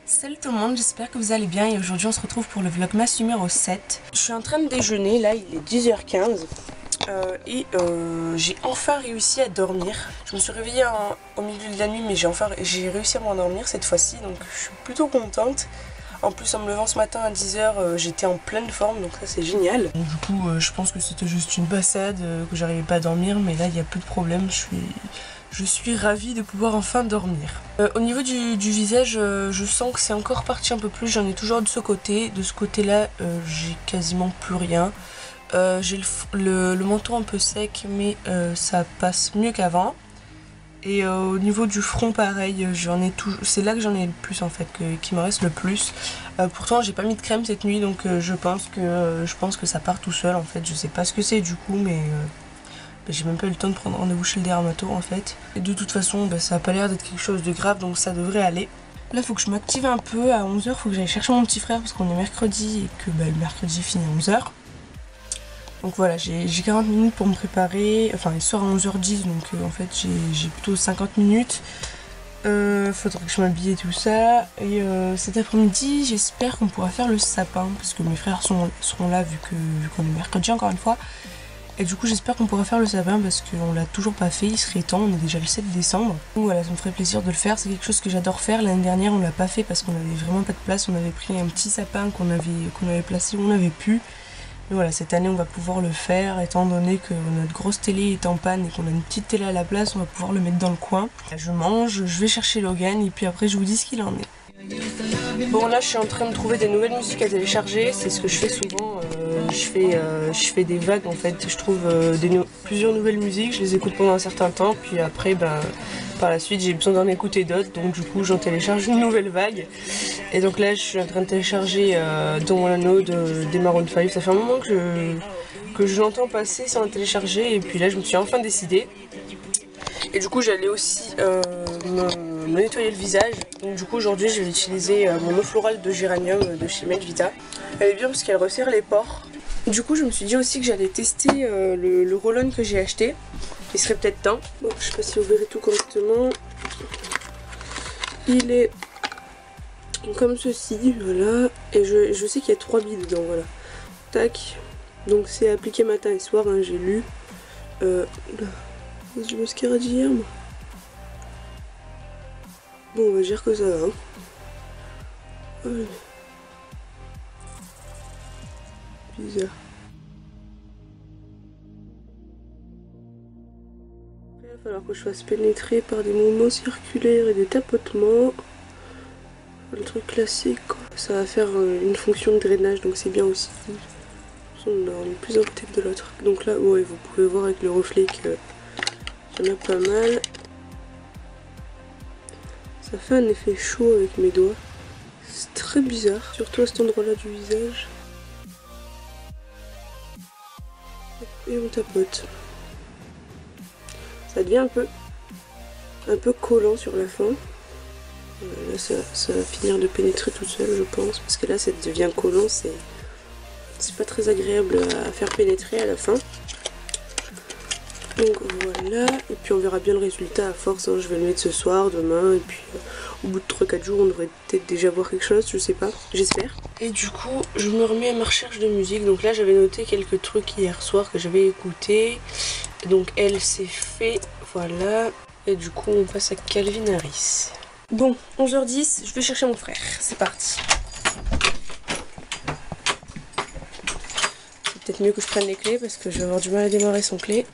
Salut tout le monde, j'espère que vous allez bien et aujourd'hui on se retrouve pour le vlogmas numéro 7. Je suis en train de déjeuner, là il est 10h15 j'ai enfin réussi à dormir. Je me suis réveillée au milieu de la nuit mais j'ai réussi à m'endormir cette fois-ci, donc je suis plutôt contente. En plus en me levant ce matin à 10h j'étais en pleine forme, donc ça c'est génial. Du coup je pense que c'était juste une passade, que j'arrivais pas à dormir, mais là il n'y a plus de problème, je suis ravie de pouvoir enfin dormir. Au niveau du visage, je sens que c'est encore parti un peu plus, j'en ai toujours de ce côté. De ce côté-là, j'ai quasiment plus rien. J'ai le menton un peu sec, mais ça passe mieux qu'avant. Et au niveau du front, pareil, c'est là que j'en ai le plus en fait, qui me reste le plus. Pourtant, j'ai pas mis de crème cette nuit, donc je pense que ça part tout seul en fait. Je sais pas ce que c'est du coup, mais j'ai même pas eu le temps de prendre rendez-vous chez le dermato en fait. Et de toute façon, ça a pas l'air d'être quelque chose de grave, donc ça devrait aller. Là, faut que je m'active un peu. À 11h, faut que j'aille chercher mon petit frère parce qu'on est mercredi et que le mercredi finit à 11h. Donc voilà, j'ai 40 minutes pour me préparer. Enfin, il sort à 11h10, donc en fait, j'ai plutôt 50 minutes. Faudrait que je m'habille et tout ça. Et cet après-midi, j'espère qu'on pourra faire le sapin parce que mes frères seront là vu qu'on est mercredi encore une fois. Et du coup j'espère qu'on pourra faire le sapin parce qu'on l'a toujours pas fait, il serait temps, on est déjà le 7 décembre. Donc voilà, ça me ferait plaisir de le faire, c'est quelque chose que j'adore faire. L'année dernière on l'a pas fait parce qu'on avait vraiment pas de place, on avait pris un petit sapin qu'on avait placé où on avait pu. Mais voilà, cette année on va pouvoir le faire, étant donné que notre grosse télé est en panne et qu'on a une petite télé à la place, on va pouvoir le mettre dans le coin. Je mange, je vais chercher Logan et puis après je vous dis ce qu'il en est. Bon là je suis en train de trouver des nouvelles musiques à télécharger, c'est ce que je fais souvent, je fais des vagues en fait, je trouve plusieurs nouvelles musiques, je les écoute pendant un certain temps, puis après par la suite j'ai besoin d'en écouter d'autres, donc du coup j'en télécharge une nouvelle vague. Et donc là je suis en train de télécharger Don't Wanna Know des Maroon 5, ça fait un moment que je l'entends passer sans la télécharger et puis là je me suis enfin décidée. Et du coup j'allais aussi me nettoyer le visage. Donc du coup aujourd'hui je vais utiliser mon eau florale de géranium de chez Medvita. Elle est bien parce qu'elle resserre les pores. Du coup je me suis dit aussi que j'allais tester le roll-on que j'ai acheté. Il serait peut-être temps. Bon, je sais pas si vous verrez tout correctement. Il est comme ceci, voilà. Et je sais qu'il y a 3 billes dedans, voilà. Tac. Donc c'est appliqué matin et soir, hein, j'ai lu. J'ai du mascara d'hier moi. Bon on va dire que ça va. Hein. Ouais. Bizarre. Il va falloir que je fasse pénétrer par des mouvements circulaires et des tapotements. Le truc classique quoi. Ça va faire une fonction de drainage donc c'est bien aussi. On est plus inquiété que de l'autre. Donc là ouais vous pouvez voir avec le reflet que il y en a pas mal. Ça fait un effet chaud avec mes doigts. C'est très bizarre, surtout à cet endroit-là du visage. Et on tapote. Ça devient un peu collant sur la fin. Là ça va finir de pénétrer tout seul je pense. Parce que là ça devient collant, c'est pas très agréable à faire pénétrer à la fin. Donc voilà, et puis on verra bien le résultat à force, hein. Je vais le mettre ce soir, demain, et puis au bout de 3-4 jours on devrait peut-être déjà voir quelque chose, je sais pas, j'espère. Et du coup je me remets à ma recherche de musique, donc là j'avais noté quelques trucs hier soir que j'avais écouté. Donc elle s'est fait, voilà, et du coup on passe à Calvin Harris. Bon, 11h10, je vais chercher mon frère, c'est parti. C'est peut-être mieux que je prenne les clés parce que je vais avoir du mal à démarrer sans clé.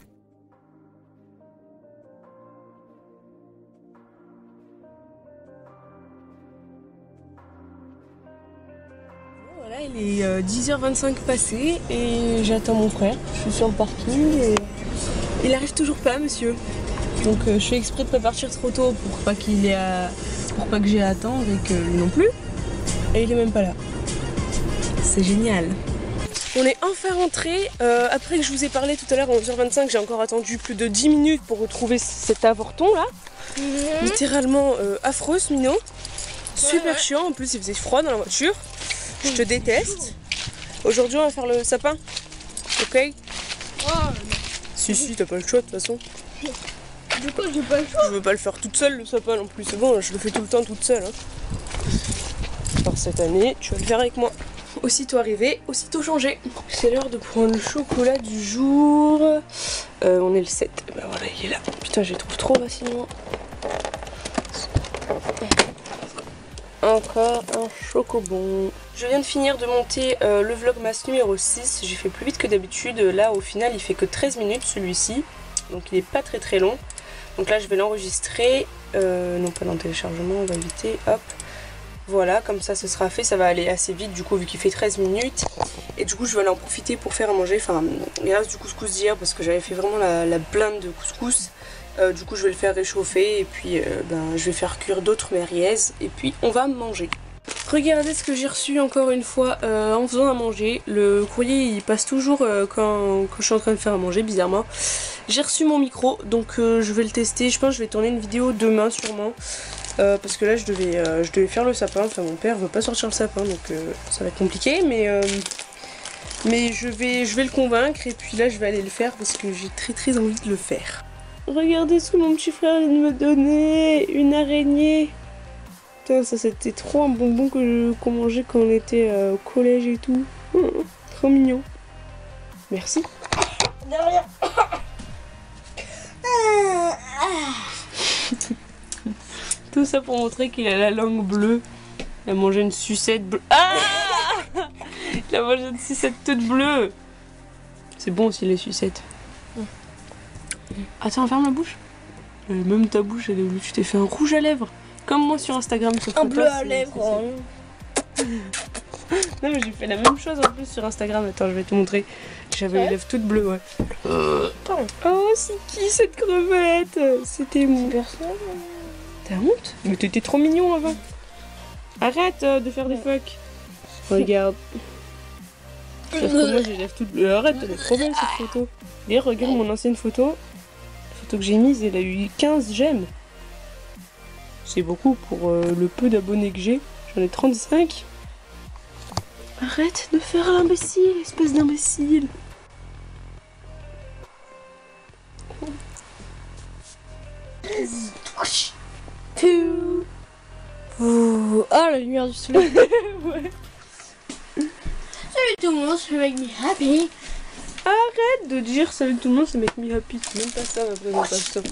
Voilà, il est 10h25 passé et j'attends mon frère. Je suis sur le parking et il arrive toujours pas, monsieur. Donc je fais exprès de pas partir trop tôt pour pas que j'ai à attendre et que lui non plus. Et il est même pas là. C'est génial. On est enfin rentré. Après que je vous ai parlé tout à l'heure à 11h25, j'ai encore attendu plus de 10 minutes pour retrouver cet avorton là. Littéralement affreux ce minot. Super chiant, en plus il faisait froid dans la voiture. Je te déteste. Aujourd'hui on va faire le sapin. Ok? Si, t'as pas le choix de toute façon. Du coup j'ai pas le choix. Je veux pas le faire toute seule le sapin non plus, c'est bon, je le fais tout le temps toute seule. Hein. Alors cette année, tu vas le faire avec moi. Aussitôt arrivé, aussitôt changé. C'est l'heure de prendre le chocolat du jour. On est le 7. Et ben voilà, il est là. Putain, je les trouve trop facilement. Encore un chocobon. Je viens de finir de monter le vlogmas numéro 6. J'ai fait plus vite que d'habitude. Là, au final, il fait que 13 minutes celui-ci. Donc il est pas très long. Donc là, je vais l'enregistrer. Non, pas dans le téléchargement, on va éviter. Hop. Voilà, comme ça ce sera fait, ça va aller assez vite du coup vu qu'il fait 13 minutes. Et du coup je vais aller en profiter pour faire à manger, enfin il reste du couscous d'hier parce que j'avais fait vraiment la blinde de couscous. Du coup je vais le faire réchauffer et puis je vais faire cuire d'autres merguez et puis on va manger. Regardez ce que j'ai reçu encore une fois en faisant à manger. Le courrier il passe toujours quand je suis en train de faire à manger, bizarrement. J'ai reçu mon micro donc je vais le tester, je pense que je vais tourner une vidéo demain sûrement. Parce que là je devais faire le sapin, enfin mon père veut pas sortir le sapin donc ça va être compliqué mais je vais le convaincre et puis là je vais aller le faire parce que j'ai très envie de le faire. Regardez ce que mon petit frère vient de me donner, une araignée. Putain ça c'était trop un bonbon qu'on mangeait quand on était au collège et tout. Trop mignon. Merci. De rien. Tout ça pour montrer qu'il a la langue bleue. Il a mangé une sucette bleue. Ah il a mangé une sucette toute bleue. C'est bon aussi les sucettes. Attends, ferme la bouche. Même ta bouche, elle est bleue. Tu t'es fait un rouge à lèvres. Comme moi sur Instagram. Un bleu à lèvres. Non mais j'ai fait la même chose en plus sur Instagram. Attends, je vais te montrer. J'avais les lèvres toutes bleues, ouais. Oh, c'est qui cette crevette? C'était mon personne. T'as honte? Mais t'étais trop mignon avant. Arrête de faire des fucks. Regarde. Moi j'ai les lèvres toutes bleues. Arrête, elle est trop belle cette photo. D'ailleurs, regarde mon ancienne photo. La photo que j'ai mise, elle a eu 15 j'aime. C'est beaucoup pour le peu d'abonnés que j'ai. J'en ai 35. Arrête de faire l'imbécile, espèce d'imbécile. Oh, la lumière du soleil. Ouais. Salut tout le monde, c'est Make Me Happy. Arrête de dire salut tout le monde, c'est Make Me Happy. C'est même pas ça ma présentation.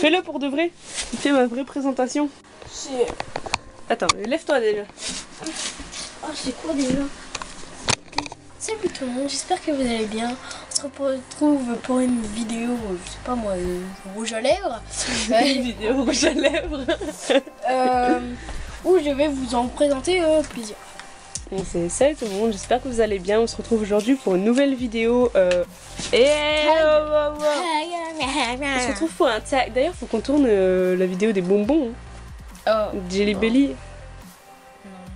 Fais-le pour de vrai. Fais ma vraie présentation. Attends, lève-toi déjà. Oh, c'est quoi déjà? Salut tout le monde, j'espère que vous allez bien. On se retrouve pour une vidéo, je sais pas moi, rouge à lèvres. Une vidéo rouge à lèvres. Où je vais vous en présenter plusieurs. Salut tout le monde, j'espère que vous allez bien. On se retrouve aujourd'hui pour une nouvelle vidéo. On se retrouve pour un tag. D'ailleurs, faut qu'on tourne la vidéo des bonbons. Oh. Jelly Belly. Non,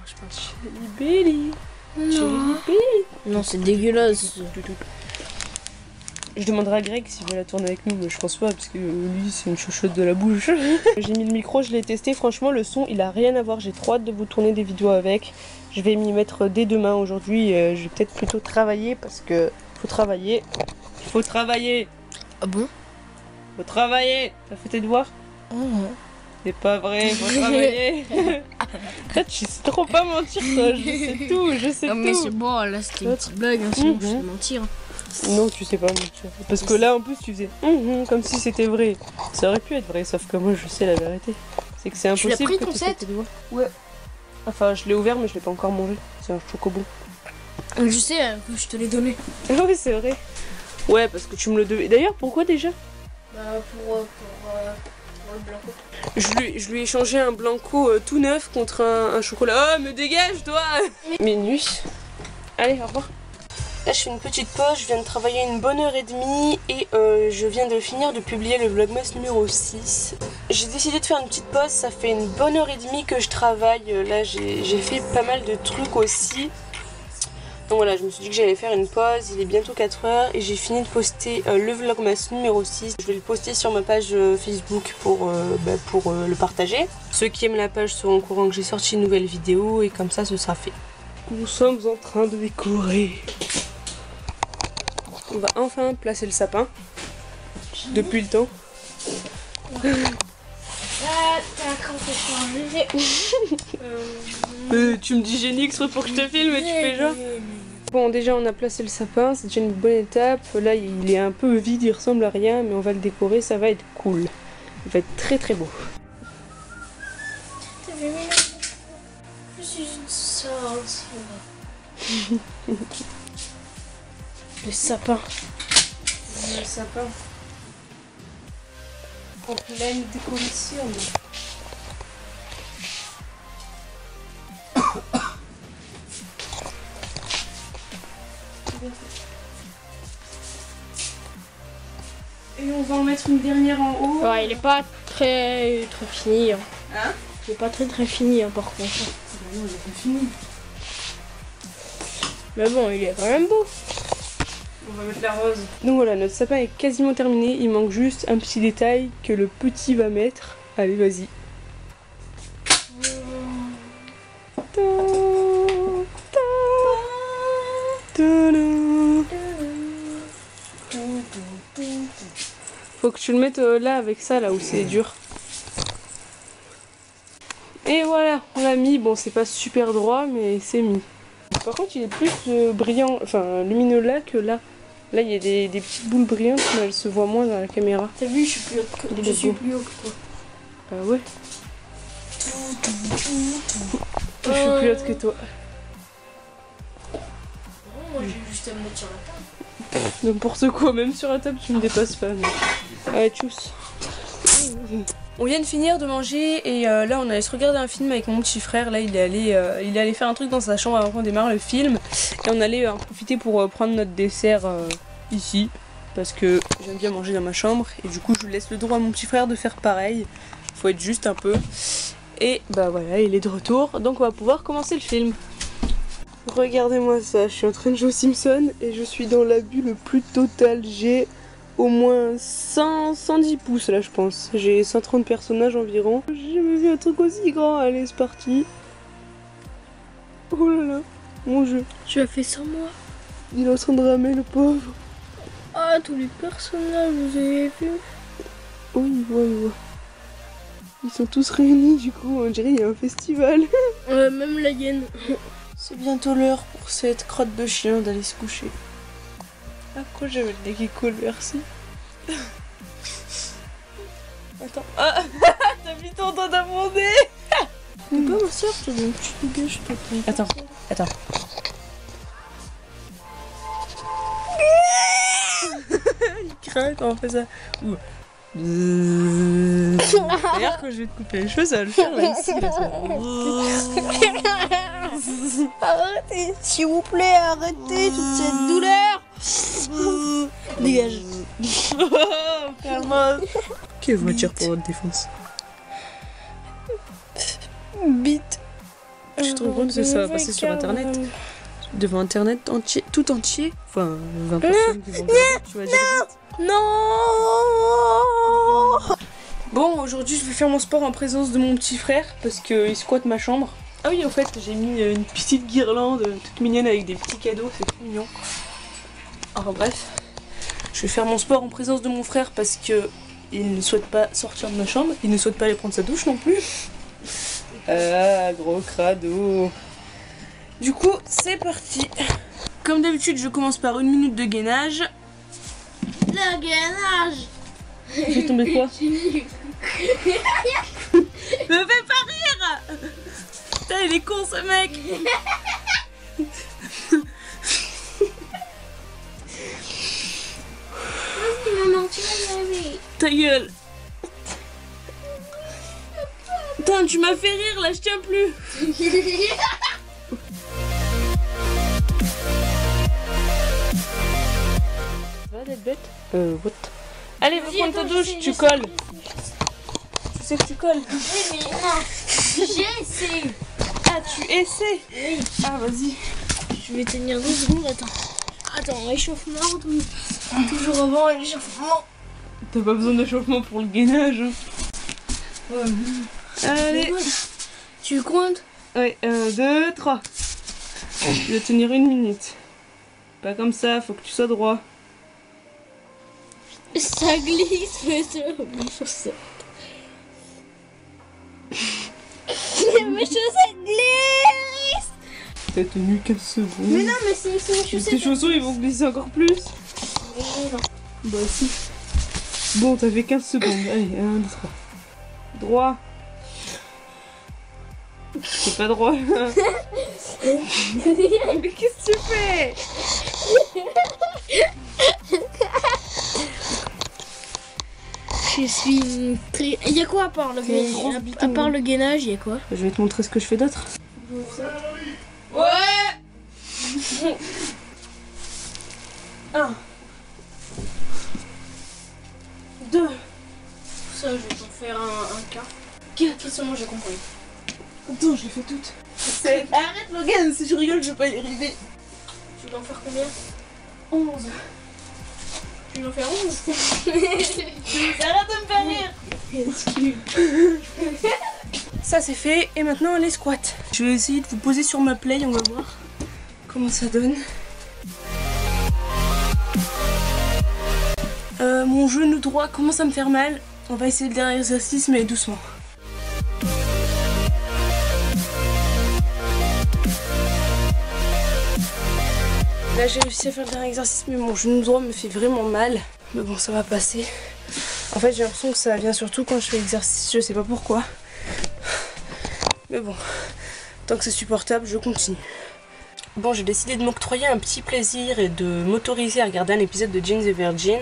je pense Jelly Belly. pas. Jelly Belly. Non, c'est dégueulasse. Je demanderai à Greg s'il veut la tourner avec nous, mais je pense pas parce que lui c'est une chouchoute de la bouche. J'ai mis le micro, je l'ai testé, franchement le son il a rien à voir, j'ai trop hâte de vous tourner des vidéos avec. Je vais m'y mettre dès demain. Aujourd'hui je vais peut-être plutôt travailler parce que faut travailler. Il faut travailler. Ah bon? Faut travailler. T'as fait tes devoirs? C'est pas vrai, faut travailler. Toi, tu sais trop pas mentir, toi. Je sais tout, je sais tout. Non mais c'est bon, là c'était une petite blague, hein, sinon je sais mentir. Non, tu sais pas mentir. Parce que là, en plus, tu faisais comme si c'était vrai. Ça aurait pu être vrai, sauf que moi, je sais la vérité. C'est que c'est impossible. Tu l'as pris que ton tu set? fasses tes devoirs. Ouais. Enfin, je l'ai ouvert, mais je l'ai pas encore mangé. C'est un chocobon. Je sais que je te l'ai donné. Ah oui, c'est vrai. Ouais, parce que tu me le devais. D'ailleurs, pourquoi déjà? Bah, pour le blanco. Je lui ai échangé un blanco tout neuf contre un chocolat. Oh, me dégage, toi! Minus. Allez, au revoir. Là je fais une petite pause, je viens de travailler une bonne heure et demie et je viens de finir de publier le vlogmas numéro 6. J'ai décidé de faire une petite pause, ça fait une bonne heure et demie que je travaille. Là j'ai fait pas mal de trucs aussi. Donc voilà, je me suis dit que j'allais faire une pause, il est bientôt 4 h et j'ai fini de poster le vlogmas numéro 6. Je vais le poster sur ma page Facebook pour le partager. Ceux qui aiment la page seront au courant que j'ai sorti une nouvelle vidéo et comme ça ce sera fait. Nous sommes en train de décorer. On va enfin placer le sapin. Depuis le temps. Quand t'es changé. Tu me dis génie exprès pour que je te filme et tu fais genre. Bon, déjà on a placé le sapin, c'est déjà une bonne étape. Là il est un peu vide, il ressemble à rien, mais on va le décorer, ça va être cool. Il va être très très beau. Je suis une sorcière. Le sapin. Le sapin. En pleine décoration. Et on va en mettre une dernière en haut. Ouais, il est pas très fini. Hein. Hein? Il est pas très fini hein, par contre. Non, il est pas fini. Mais bon, il est quand même beau. On va mettre la rose. Donc voilà, notre sapin est quasiment terminé. Il manque juste un petit détail que le petit va mettre. Allez, vas-y. Faut que tu le mettes là avec ça, là où c'est dur. Et voilà, on l'a mis. Bon, c'est pas super droit, mais c'est mis. Par contre, il est plus brillant, enfin lumineux là que là. Là, il y a des petites boules brillantes, mais elles se voient moins dans la caméra. T'as vu, je suis plus haut que toi. Je suis plus haut que toi. Ah ouais. Je suis plus haute que toi. Moi, j'ai juste à me mettre sur la table. N'importe quoi, même sur la table, tu me dépasses pas. Mais... Allez, tchuss. On vient de finir de manger et là on allait se regarder un film avec mon petit frère. Là il est allé faire un truc dans sa chambre avant qu'on démarre le film. Et on allait en profiter pour prendre notre dessert ici. Parce que j'aime bien manger dans ma chambre. Et du coup je laisse le droit à mon petit frère de faire pareil. Faut être juste un peu. Et bah voilà, il est de retour. Donc on va pouvoir commencer le film. Regardez-moi ça, je suis en train de jouer aux Simpsons et je suis dans l'abus le plus total. J'ai au moins 110 pouces là je pense. J'ai 130 personnages environ. J'ai jamais vu un truc aussi grand. Allez c'est parti. Oh là là, mon jeu. Tu as fait sans moi. Il est en train de ramer le pauvre. Ah, tous les personnages, vous avez vu? Oui, ouais. Ils sont tous réunis du coup, on dirait il y a un festival. Même la hyène. C'est bientôt l'heure pour cette crotte de chien d'aller se coucher. Ah quoi j'avais le nez qui coule, merci. Attends. Ah t'as mis ton doigt dans mon nez. T'es pas ma soeur, t'as une petite gueule, toi. Attends. Il craque quand on fait ça. Ouh. D'ailleurs quand je vais te couper les cheveux ça va le faire là ici là, ça. Arrêtez, s'il vous plaît, arrêtez toute cette douleur. Dégage. Calme. Quelle voiture pour votre défense. Bite. Tu te rends compte que ça va passer sur internet? Devant internet entier, tout entier. Enfin 20 personnes qui vont regarder, tu vas dire vite. Non. Bon, aujourd'hui je vais faire mon sport en présence de mon petit frère parce qu'il squatte ma chambre. Ah oui, au fait, j'ai mis une petite guirlande toute mignonne avec des petits cadeaux, c'est trop mignon. Enfin bref, je vais faire mon sport en présence de mon frère parce que il ne souhaite pas sortir de ma chambre, il ne souhaite pas aller prendre sa douche non plus. Ah, gros crado. Du coup, c'est parti. Comme d'habitude, je commence par 1 minute de gainage. Le gainage. J'ai tombé quoi? Me fais pas rire. Putain, il est con ce mec. Maman, tu vas y arriver. Ta gueule. Putain, tu m'as fait rire là, je tiens plus. Ça va d'être bête? What? Allez, va prendre ta douche, tu colles. Tu sais que tu colles. Oui, mais non. J'essaie. Ah, tu essaies? Oui. Ah, vas-y. Je vais tenir 2 secondes, Attends, échauffement, toujours avant l'échauffement. T'as pas besoin d'échauffement pour le gainage. Hein. Ouais. Allez. Tu comptes? Ouais, 1, 2, 3. Je vais tenir 1 minute. Pas comme ça, faut que tu sois droit. Ça glisse, mais ça. Mes chaussettes glissent. T'as tenu 15 secondes. Mais non, mais c'est mes chaussettes. Tes chaussons ils vont glisser encore plus. Mais non. Bah si. Bon, t'avais 15 secondes. Allez, 1, 2, 3. Droit. C'est pas droit. Mais qu'est-ce que tu fais? Je suis très... Il y a quoi à part le gainage? À part le gainage, il y a quoi? Je vais te montrer ce que je fais d'autre. Ouais. 1 2 Ça, je vais t'en faire un quart. De toute façon, moi j'ai compris. Attends, je les fais toutes. Arrête Logan, si je rigole, je vais pas y arriver. Tu veux en faire combien? 11. Tu veux en faire 11? Arrête de me faire rire. Ça c'est fait et maintenant les squats. Je vais essayer de vous poser sur ma play, on va voir comment ça donne. Mon genou droit commence à me faire mal. On va essayer le dernier exercice mais doucement. Là j'ai réussi à faire le dernier exercice mais mon genou droit me fait vraiment mal. Mais bon, ça va passer. En fait j'ai l'impression que ça vient surtout quand je fais l'exercice, je sais pas pourquoi. Mais bon, tant que c'est supportable, je continue. Bon, j'ai décidé de m'octroyer un petit plaisir et de m'autoriser à regarder un épisode de Jane the Virgin.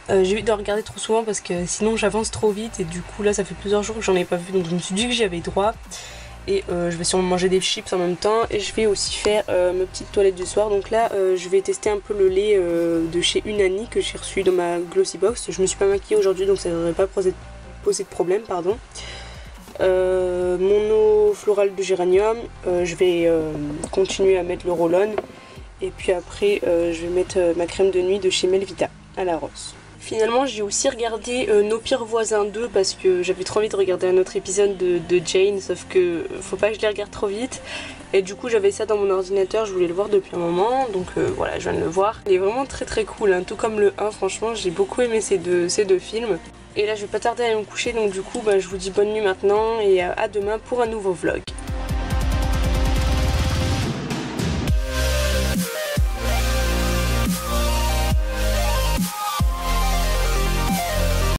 J'ai eu de regarder trop souvent parce que sinon j'avance trop vite et du coup là ça fait plusieurs jours que j'en ai pas vu, donc je me suis dit que j'y avais droit. Et je vais sûrement manger des chips en même temps et je vais aussi faire mes petites toilettes du soir. Donc là je vais tester un peu le lait de chez Unani que j'ai reçu dans ma Glossy Box. Je me suis pas maquillée aujourd'hui donc ça ne devrait pas poser de problème, pardon. Mon eau florale de géranium, je vais continuer à mettre le roll-on et puis après je vais mettre ma crème de nuit de chez Melvita à la rose. Finalement j'ai aussi regardé Nos pires voisins 2 parce que j'avais trop envie de regarder un autre épisode de Jane, sauf que faut pas que je les regarde trop vite et du coup j'avais ça dans mon ordinateur, je voulais le voir depuis un moment, donc voilà, je viens de le voir. Il est vraiment très très cool, hein, tout comme le 1, franchement j'ai beaucoup aimé ces deux films. Et là je vais pas tarder à me coucher, donc du coup je vous dis bonne nuit maintenant et à demain pour un nouveau vlog.